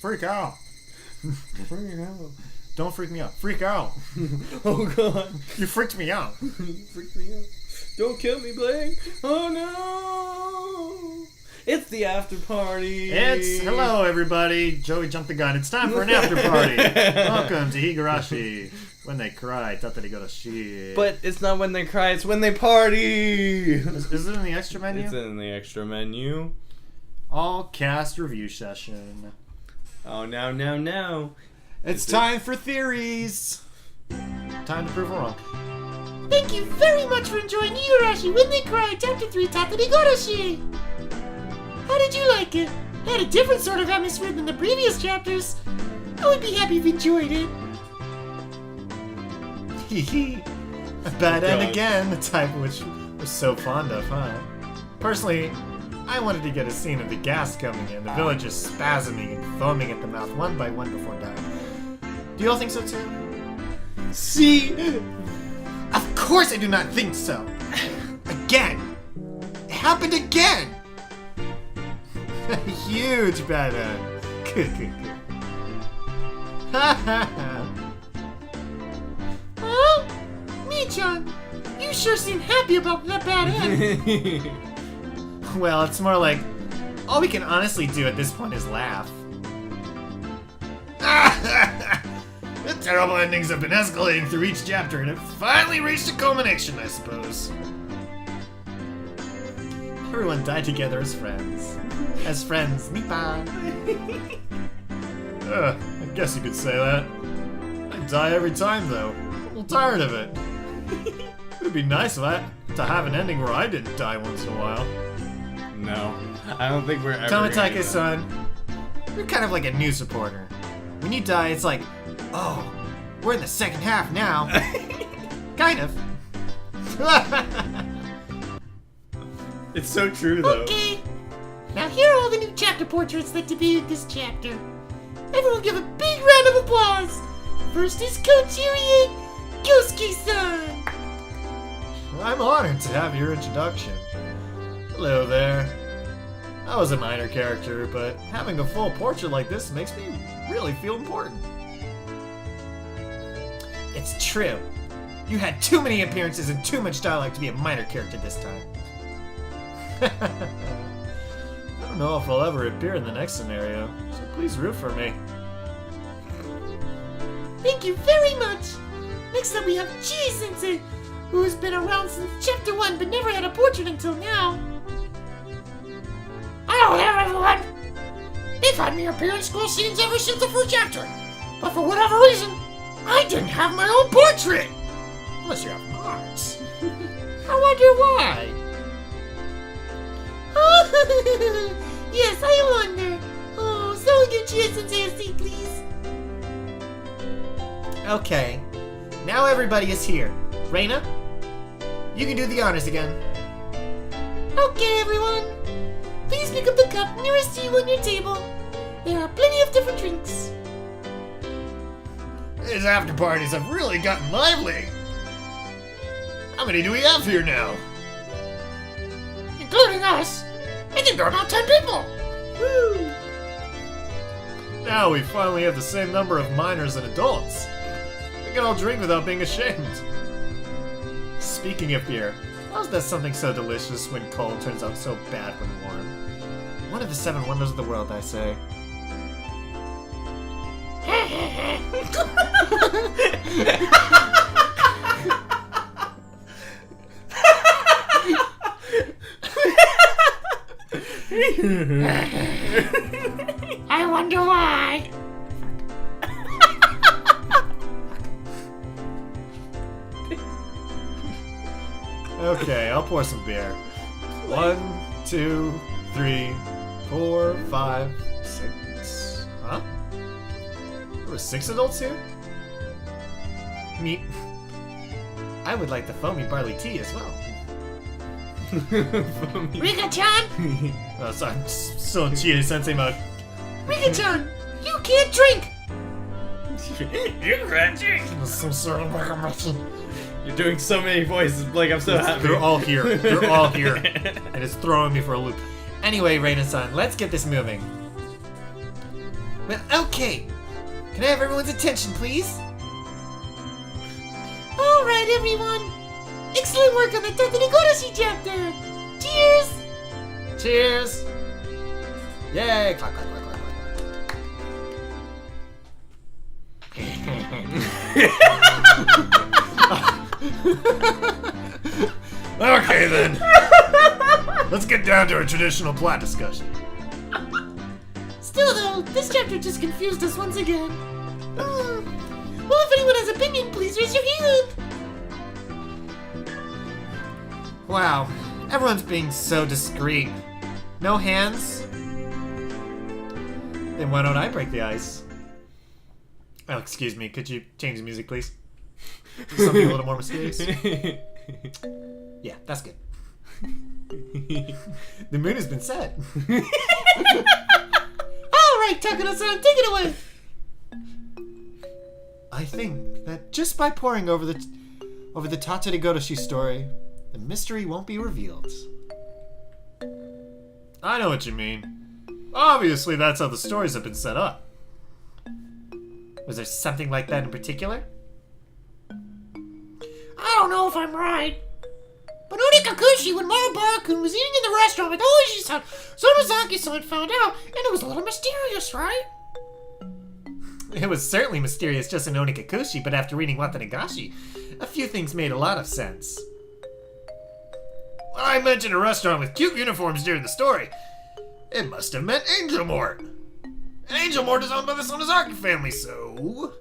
Freak out. Freak out. Don't freak me out. Freak out. Oh god. You freaked me out. You freaked me out. Don't kill me, Blake. Oh no. It's the after party. Hello everybody. Joey jumped the gun. It's time for an after party. Welcome to Higurashi. When they cry, Tatarigoroshi. But it's not when they cry, it's when they party. Is it in the extra menu? It's in the extra menu. All cast review session. Oh, now. It's time for theories. Time to prove we're wrong. Thank you very much for enjoying Higurashi When They Cry, Chapter 3, Tatarigoroshi! How did you like it? It had a different sort of atmosphere than the previous chapters. I would be happy if you enjoyed it. Hee A bad end again, the type which we're so fond of, huh? Personally, I wanted to get a scene of the gas coming in, the villagers spasming and foaming at the mouth one by one before dying. Do you all think so too? See? Of course I do not think so! Again! It happened again! A huge bad end. Good. Ha ha ha. Oh, Mii-chan, you sure seem happy about that bad end. Well, it's more like, all we can honestly do at this point is laugh. The terrible endings have been escalating through each chapter, and it finally reached a culmination, I suppose. Everyone died together as friends. Nipa! I guess you could say that. I die every time, though. I'm a little tired of it. It'd be nice to have an ending where I didn't die once in a while. No, I don't think we're ever Kamatake-san, you're kind of like a news reporter. When you die, it's like, oh, we're in the second half now. Kind of. It's so true, though. Okay, now here are all the new chapter portraits that debuted this chapter. Everyone give a big round of applause. First is Kochiri Kyosuke-san. I'm honored to have your introduction. Hello there. I was a minor character, but having a full portrait like this makes me really feel important. It's true. You had too many appearances and too much dialogue to be a minor character this time. I don't know if I'll ever appear in the next scenario, so please root for me. Thank you very much. Next up we have Chi-sensei, who's been around since chapter 1 but never had a portrait until now. Hello there, everyone! They've had me appear in school scenes ever since the first chapter, but for whatever reason, I didn't have my own portrait! Unless you have Mars. I wonder why. Yes, I wonder. Oh, someone give Chi-sensei a seat, please. Okay, now everybody is here. Reina, you can do the honors again. Okay, everyone. Please pick up the cup nearest to you on your table. There are plenty of different drinks. These after parties have really gotten lively. How many do we have here now? Including us. I think there are about 10 people. Woo! Now we finally have the same number of minors and adults. We can all drink without being ashamed. Speaking of beer, how's that something so delicious when cold turns out so bad when warm? One of the 7 wonders of the world, I say. I wonder why. Okay, I'll pour some beer. 1, 2, 3, 4, 5, 6. Huh? There were 6 adults here? Me. I would like the foamy barley tea as well. Rika-chan! Oh, sorry, I'm still in Chi-sensei mode. Rika-chan, you can't drink. You're crunchy. Some sort of You're doing so many voices, Blake. I'm so happy. They're all here. They're all here. And it's throwing me for a loop. Anyway, Reina-san, let's get this moving. Well, okay. Can I have everyone's attention, please? Alright, everyone. Excellent work on the Tatarigoroshi chapter. Cheers! Cheers! Yay! Clap, clap, clap, clap, clap. Okay, then. Let's get down to a traditional plot discussion. Still, though, this chapter just confused us once again. Well, if anyone has opinion, please raise your hand. Wow, everyone's being so discreet. No hands? Then why don't I break the ice? Oh, excuse me, could you change the music, please? Something a little more mysterious? Yeah, that's good. The moon has been set. Alright, Takano-san, take it away. I think that just by poring over the Tatarigoroshi story, the mystery won't be revealed. I know what you mean. Obviously, that's how the stories have been set up. Was there something like that in particular? I don't know if I'm right. But Onikakushi, when Marubara-kun was eating in the restaurant with Oishi-san, Sonozaki-san found out, and it was a little mysterious, right? It was certainly mysterious just in Onikakushi, but after reading Watanagashi, a few things made a lot of sense. I mentioned a restaurant with cute uniforms during the story. It must have meant Angel Mort. And Angel Mort is owned by the Sonozaki family, so...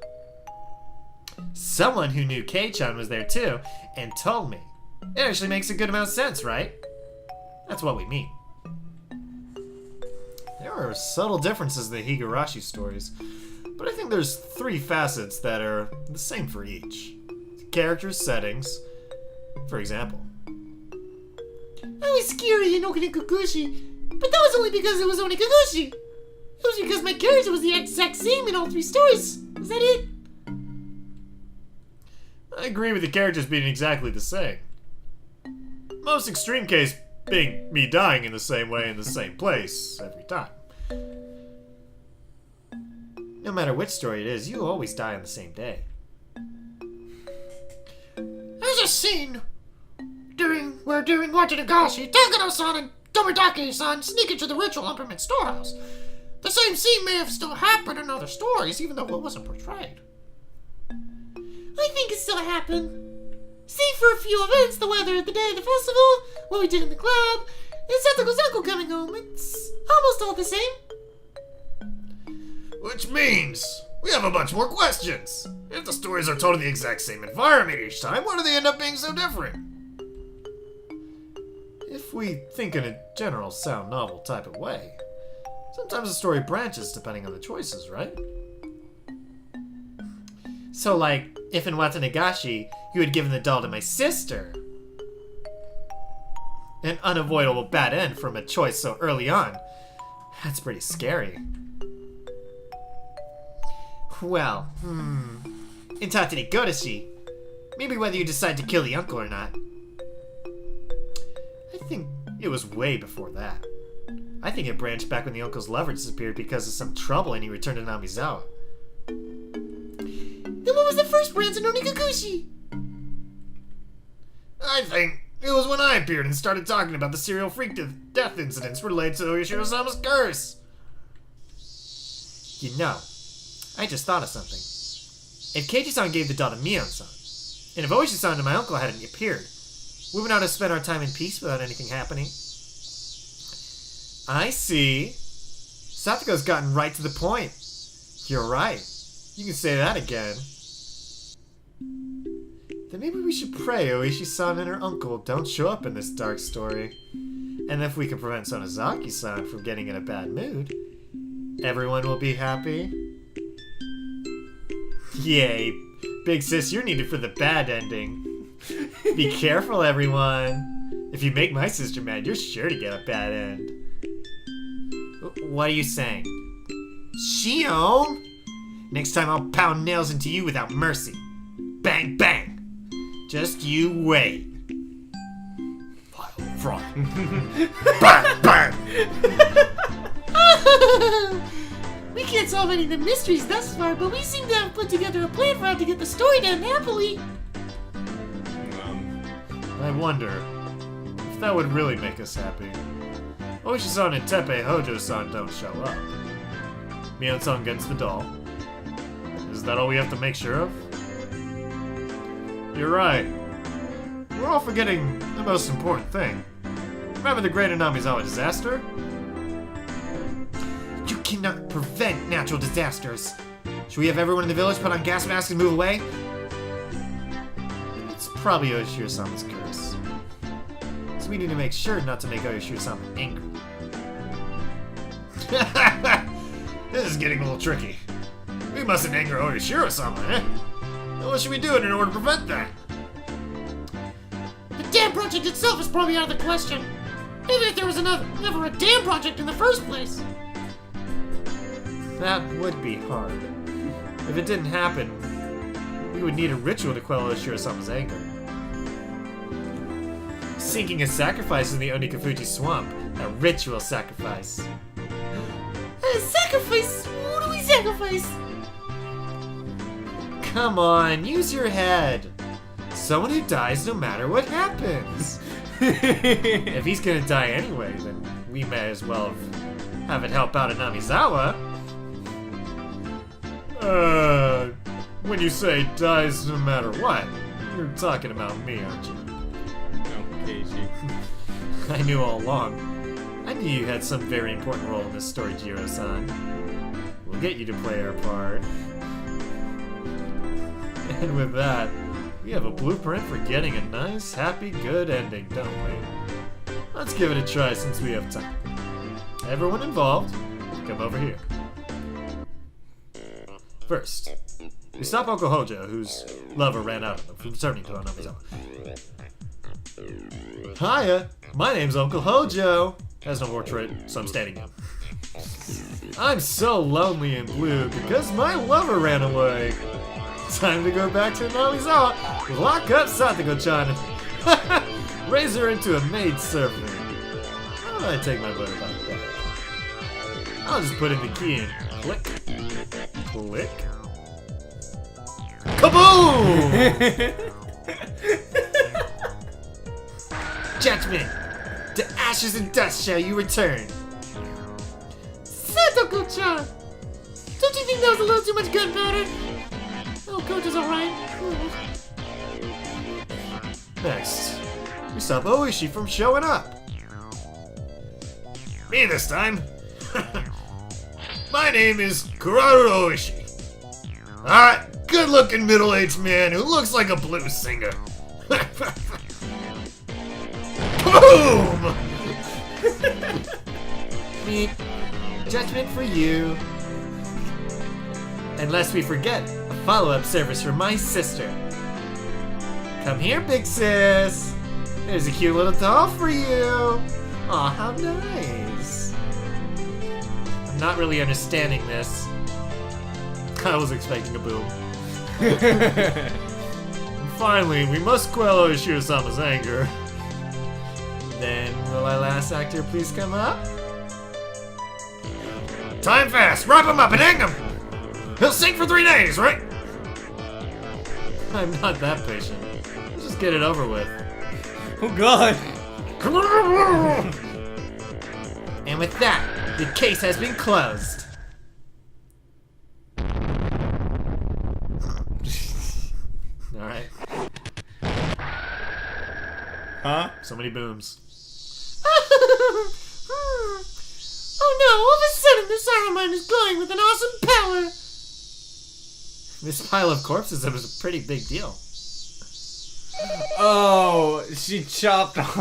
Someone who knew Kei-chan was there too, and told me. It actually makes a good amount of sense, right? That's what we mean. There are subtle differences in the Higurashi stories, but I think there's 3 facets that are the same for each. Characters, settings, for example. I was scary in Onikakushi, but that was only because it was Onikakushi. It was because my character was the exact same in all 3 stories. Is that it? I agree with the characters being exactly the same. Most extreme case being me dying in the same way in the same place every time. No matter which story it is, you always die on the same day. There's a scene during Watanagashi, Takano-san and Tomitake-san sneak into the ritual implement storehouse. The same scene may have still happened in other stories, even though it wasn't portrayed. I think it still happened. Save for a few events, the weather, the day of the festival, what we did in the club, and Satoko's uncle coming home. It's almost all the same. Which means we have a bunch more questions. If the stories are told in the exact same environment each time, why do they end up being so different? If we think in a general sound novel type of way, sometimes the story branches depending on the choices, right? So like, if in Watanagashi, you had given the doll to my sister, an unavoidable bad end from a choice so early on, that's pretty scary. Well, in Tatarigoroshi, maybe whether you decide to kill the uncle or not, I think it was way before that. I think it branched back when the uncle's lover disappeared because of some trouble and he returned to Namizawa. Then what was the first branch in Onikakushi? I think it was when I appeared and started talking about the serial freak death incidents related to Yoshiro-sama's curse. You know, I just thought of something. If Keiji-san gave the doll to Mion-san, and if Oishi-san and my uncle hadn't appeared, we would not have spent our time in peace without anything happening. I see. Satoko's gotten right to the point. You're right. You can say that again. Then maybe we should pray Oishi-san and her uncle don't show up in this dark story. And if we can prevent Sonozaki-san from getting in a bad mood, everyone will be happy. Yay. Big sis, you're needed for the bad ending. Be careful, everyone. If you make my sister mad, you're sure to get a bad end. What are you saying? Shion? Next time I'll pound nails into you without mercy. Bang, bang. Just you wait. Vile fraud. Bang, bang. We can't solve any of the mysteries thus far, but we seem to have put together a plan for how to get the story done happily. I wonder if that would really make us happy. Oishi-san and Teppei Hojo-san don't show up. Mion-san gets the doll. Is that all we have to make sure of? You're right. We're all forgetting the most important thing. Remember the Great Anamizawa disaster? You cannot prevent natural disasters. Should we have everyone in the village put on gas masks and move away? It's probably Oshiro-sama's curse. So we need to make sure not to make Oshiro-sama angry. This is getting a little tricky. We mustn't anger Oshiro-sama, eh? Then what should we do in order to prevent that? The dam project itself is probably out of the question. Even if there was never a dam project in the first place. That would be hard. If it didn't happen, we would need a ritual to quell Oshiro-sama's anger. Sinking a sacrifice in the Onikafuji swamp. A ritual sacrifice. Sacrifice? What do we sacrifice? Come on, use your head. Someone who dies no matter what happens. If he's gonna die anyway, then we may as well have it help out Anamizawa. When you say dies no matter what, you're talking about me, aren't you? Okay, I knew all along. I knew you had some very important role in this story, Jiro-san. We'll get you to play our part. And with that, we have a blueprint for getting a nice, happy, good ending, don't we? Let's give it a try since we have time. Everyone involved, come over here. First, we stop Uncle Hojo, whose lover ran out of him from returning to Anamizawa. Hiya, my name's Uncle Hojo. Has no portrait, so I'm standing up. I'm so lonely and blue because my lover ran away. Time to go back to Anamizawa, lock up Satoko-chan, and raise her into a maid servant. How do I take my motorbike back? I'll just put in the key and click. Click. Kaboom! Judgment! To ashes and dust shall you return. Satoko-chan! Don't you think that was a little too much gunpowder? Oh, Coach is alright. Next, we stop Oishi from showing up. Me this time. My name is Kuraru Oishi. Alright, good-looking middle-aged man who looks like a blues singer. Boom! Meet judgment for you. And lest we forget, a follow-up service for my sister. Come here, big sis. There's a cute little doll for you. Aw, how nice. I'm not really understanding this. I was expecting a boom. And finally, we must quell Oshiro-sama's anger. Then, will our last actor please come up? Time fast! Wrap him up and hang him! He'll sing for 3 days, right? I'm not that patient. Let's just get it over with. Oh god! And with that, the case has been closed. Alright. Huh? So many booms. Oh no, all of a sudden the Saruman is glowing with an awesome power! This pile of corpses was a pretty big deal. Oh, she chopped off.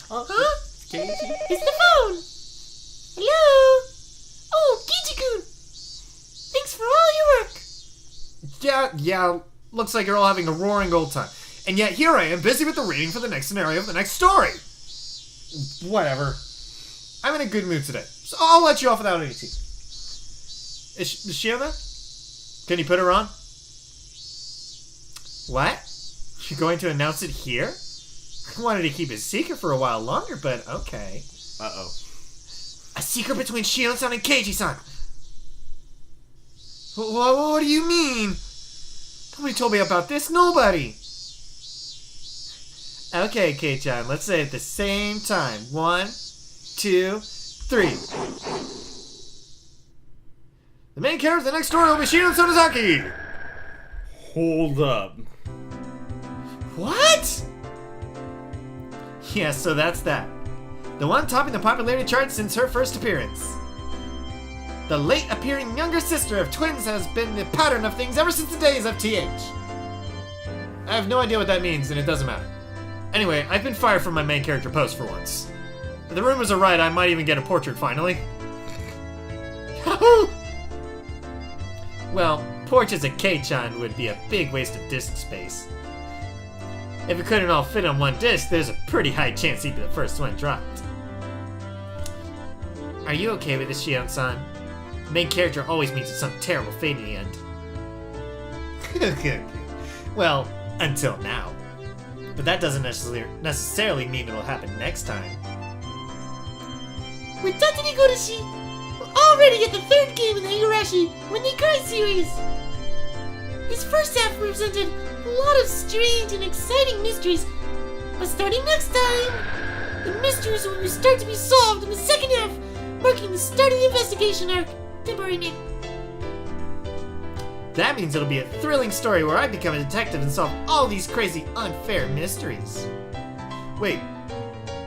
Huh? Casey? It's the phone! Hello? Oh, Kichi-kun! Thanks for all your work! Yeah, looks like you're all having a roaring old time. And yet here I am, busy with the reading for the next scenario of the next story! Whatever. I'm in a good mood today, so I'll let you off without any tea. Is she on that? Can you put her on? What? You're going to announce it here? I wanted to keep it secret for a while longer, but okay. Uh-oh. A secret between Shion-san and Keiji-san. What do you mean? Nobody told me about this. Nobody. Okay, Kei-chan, let's say it at the same time. 1, 2, 3. The main character of the next story will be Shion Sonozaki. Hold up. What? Yeah, so that's that. The one topping the popularity chart since her first appearance. The late appearing younger sister of twins has been the pattern of things ever since the days of TH. I have no idea what that means, and it doesn't matter. Anyway, I've been fired from my main character post for once. If the rumors are right, I might even get a portrait finally. Yahoo! Well, portraits of Kei-chan would be a big waste of disk space. If it couldn't all fit on one disc, there's a pretty high chance he'd be the first one dropped. Are you okay with this, Shion-san? Main character always meets with some terrible fate in the end. Well, until now. But that doesn't necessarily mean it'll happen next time. With Tatarigoroshi, we're already at the third game in the Higurashi When They Cry series. This first half represented a lot of strange and exciting mysteries, but starting next time, the mysteries will start to be solved in the second half, marking the start of the investigation arc. Temporary name. That means it'll be a thrilling story where I become a detective and solve all these crazy, unfair mysteries. Wait,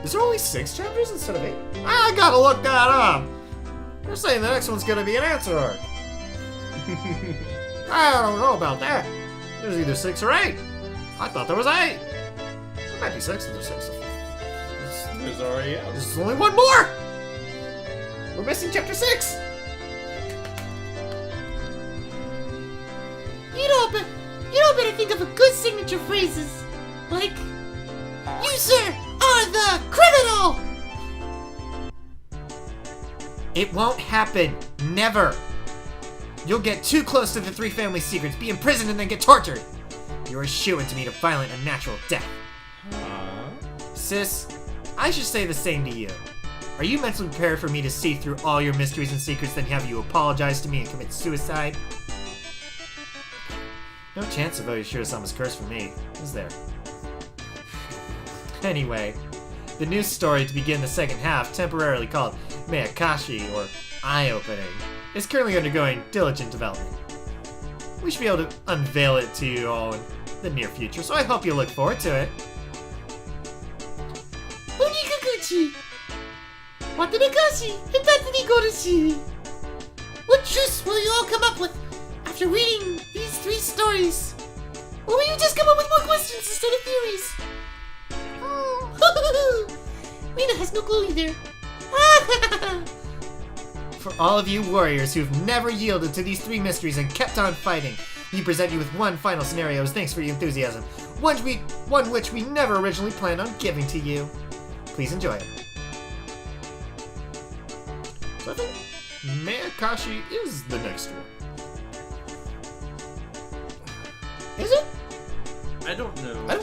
is there only 6 chapters instead of 8? I gotta look that up! They're saying the next one's gonna be an answer arc. I don't know about that. There's either 6 or 8. I thought there was 8. There might be 6 if there's 6. There's already out. There's only one more! We're missing chapter 6! You don't better think of a good signature phrases, like, "You, sir, are the criminal!" It won't happen. Never. You'll get too close to the 3 family secrets, be imprisoned, and then get tortured. You're a shoo-in to meet a violent, unnatural death. Sis, I should say the same to you. Are you mentally prepared for me to see through all your mysteries and secrets, then have you apologize to me and commit suicide? No chance of Oyoshiro-sama's curse for me, is there? Anyway, the new story to begin the second half, temporarily called Meakashi, or Eye-Opening, is currently undergoing diligent development. We should be able to unveil it to you all in the near future, so I hope you look forward to it. Onikakuchi! Watanagashi and Tatarigoroshi! What truths will you all come up with after reading these 3 stories? Or will you just come up with more questions instead of theories? Mina has no clue either. For all of you warriors who've never yielded to these 3 mysteries and kept on fighting, we present you with one final scenario as thanks for your enthusiasm, one which we never originally planned on giving to you. Please enjoy it. So I think Meakashi is the next one. Is it? I don't know.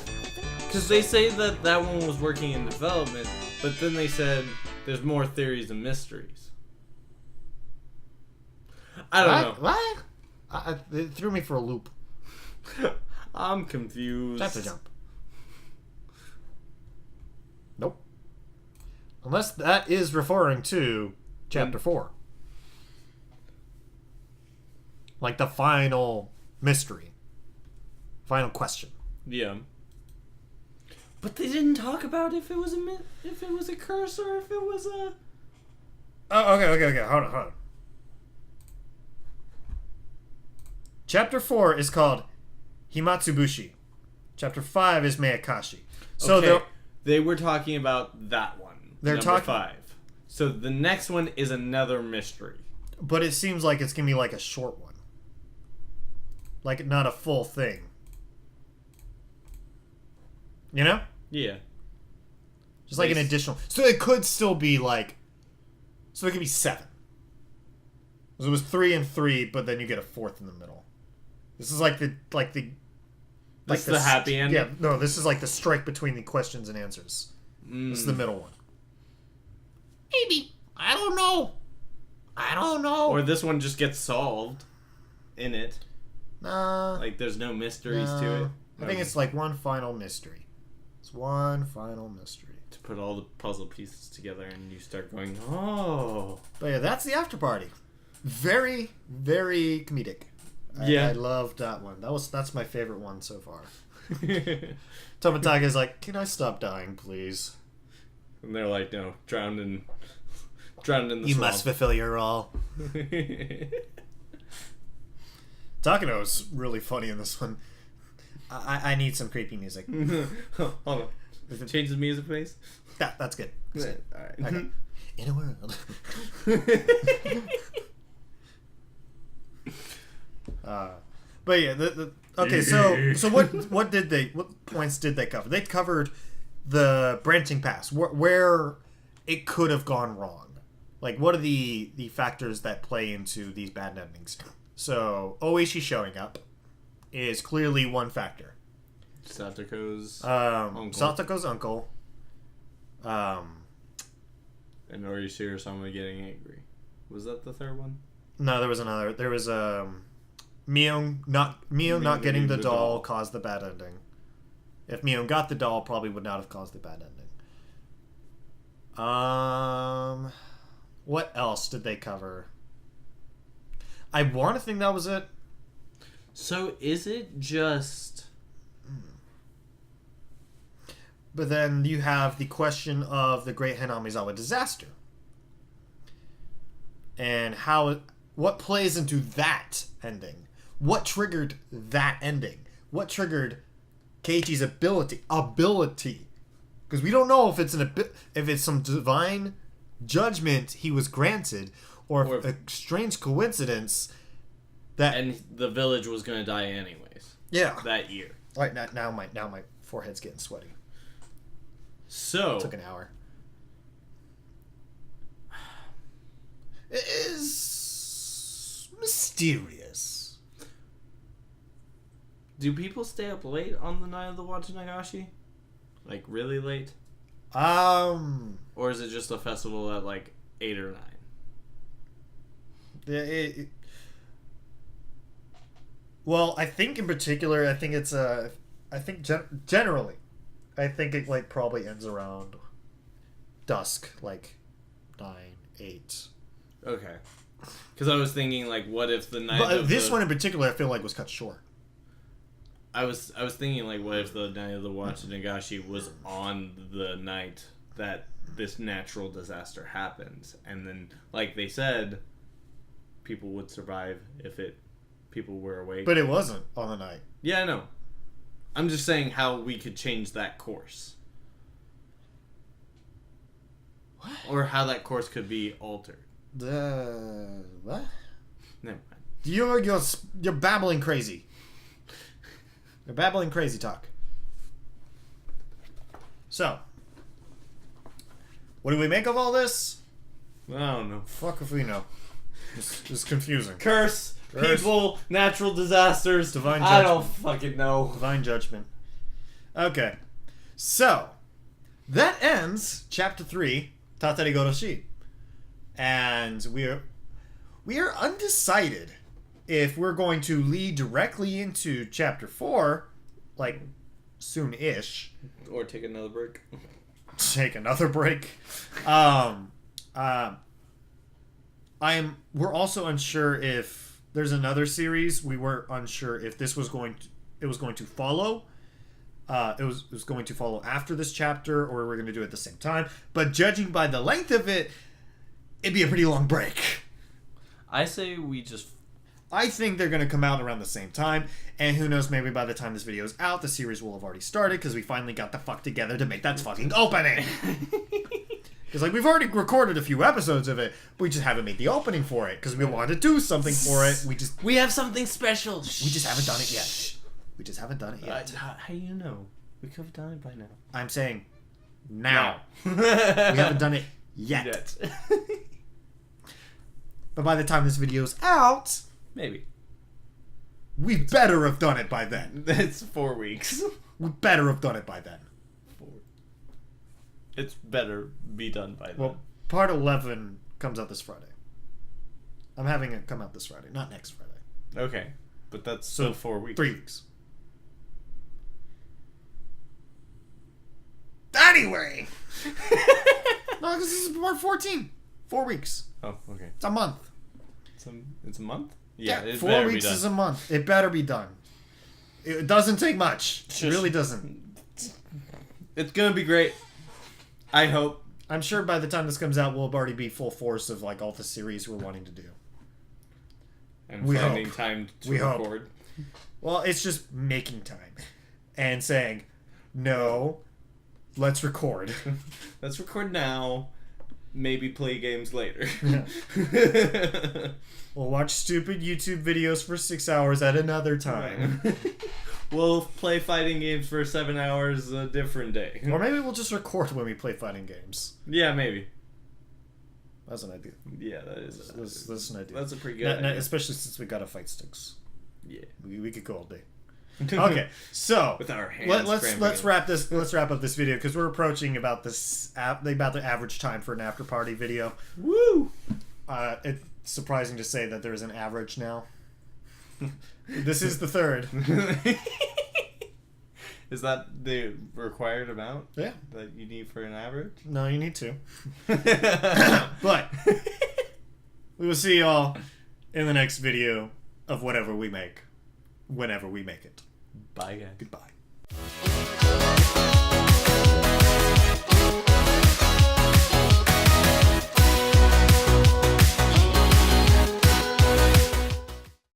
Because they say that that one was working in development, but then they said there's more theories and mysteries. I don't know. What? It threw me for a loop. I'm confused. That's a jump. Nope. Unless that is referring to chapter 4. Like the final mystery. Final question. Yeah. But they didn't talk about if it was a curse or if it was a... Oh, okay. Hold on. Chapter 4 is called Himatsubushi. Chapter 5 is Meakashi. So okay. They were talking about that one. They're number talking 5. So the next one is another mystery. But it seems like it's gonna be like a short one. Like not a full thing. You know? Yeah. Just like an additional. So it could still be like. So it could be 7. So it was 3 and 3, but then you get a 4th in the middle. This is like the. This is the happy ending? Yeah, no, this is like the strike between the questions and answers. This is the middle one. Maybe. I don't know. Or this one just gets solved in it. Nah. Like, there's no mysteries to it. I think it's like one final mystery. It's one final mystery. To put all the puzzle pieces together and you start going, oh. But yeah, that's the after party. Very, very comedic. Yeah. I loved that one. That's my favorite one so far. Tomotake's like, can I stop dying, please? And they're like, no, drowned in the You swamp. must fulfill your role. Takano's really funny in this one. I need some creepy music. Hold on. Change the music, please. That's good. Alright. Okay. In a world. But yeah, okay. So what points did they cover? They covered the branching paths, where it could have gone wrong. Like, what are the factors that play into these bad endings? So Oishi showing up is clearly one factor. Satoko's uncle. Satoko's uncle. And Orishi or someone getting angry. Was that the third one? No, there was another. There was Mio not getting the doll caused the bad ending. If Mio got the doll, probably would not have caused the bad ending. What else did they cover? I want to think that was it. So is it just... But then you have the question of the Great Hanamizawa disaster. And what plays into that ending? What triggered that ending? What triggered Keiichi's ability? Because we don't know if it's some divine judgment he was granted, or a strange coincidence that... And the village was going to die anyways. Yeah. That year. All right, now my forehead's getting sweaty. So... It took an hour. It is mysterious. Do people stay up late on the night of the Watanagashi? Like, really late? Or is it just a festival at, like, 8 or 9? Well, I think in particular, I think it's generally, I think it, like, probably ends around dusk, like 9, 8. Okay. Because I was thinking, like, what if the night But of this one in particular, I feel like was cut short. I was thinking, like, what if the night of the Watanagashi was on the night that this natural disaster happens, and then, like they said, people would survive if people were awake. But it wasn't on the night. Yeah, I know. I'm just saying how we could change that course. What? Or how that course could be altered. What? Never mind. You're babbling crazy. You're babbling crazy talk. So, what do we make of all this? I don't know. Fuck if we know. It's confusing. Curse, people, natural disasters. Divine I don't judgment. fucking know. Divine judgment. Okay. So, that ends Chapter 3, Tatarigoroshi. And we are undecided if we're going to lead directly into Chapter 4, like, soon-ish. Or take another break. Take another break. We're also unsure if there's another series. We were unsure if this was going to follow. It was going to follow after this chapter, or we're going to do it at the same time. But judging by the length of it, it'd be a pretty long break. I say we just... I think they're going to come out around the same time, and who knows, maybe by the time this video is out, the series will have already started, because we finally got the fuck together to make that fucking opening. Because, like, we've already recorded a few episodes of it, but we just haven't made the opening for it, because we wanted to do something for it. We have something special. We just haven't done it yet. We just haven't done it yet. How do you know? We could have done it by now. I'm saying now. We haven't done it yet. But by the time this video's out, Maybe. we better have done it by then. It's 4 weeks. We better have done it by then. 4. It's better be done by then. Well, part 11 comes out this Friday. I'm having it come out this Friday, not next Friday. Okay, but that's still 4 weeks. 3 weeks. Anyway! No, this is part 14. 4 weeks. Oh, okay. It's a month. It's a month? Yeah, it 4 better be weeks done. is a month. It better be done. It doesn't take much. It really doesn't. It's gonna be great. I hope. I'm sure by the time this comes out, we'll already be full force of like all the series we're wanting to do. And We finding hope. time to We hope. record. Well, it's just making time and saying, no, let's record. Let's record now. Maybe play games later. We'll watch stupid YouTube videos for 6 hours at another time. We'll play fighting games for 7 hours a different day. Or maybe we'll just record when we play fighting games. Yeah, maybe. That's an idea. Yeah, that is. That's an idea. That's a pretty good idea. Especially since we got to fight sticks. Yeah. We could go all day. Okay, so With our hands. let's wrap up this video because we're approaching about the average time for an after party video. Woo! It's surprising to say that there's an average now. This is the third. Is that the required amount? Yeah. That you need for an average? No, you need to. But we will see y'all in the next video of whatever we make, whenever we make it. Bye, guys. Goodbye.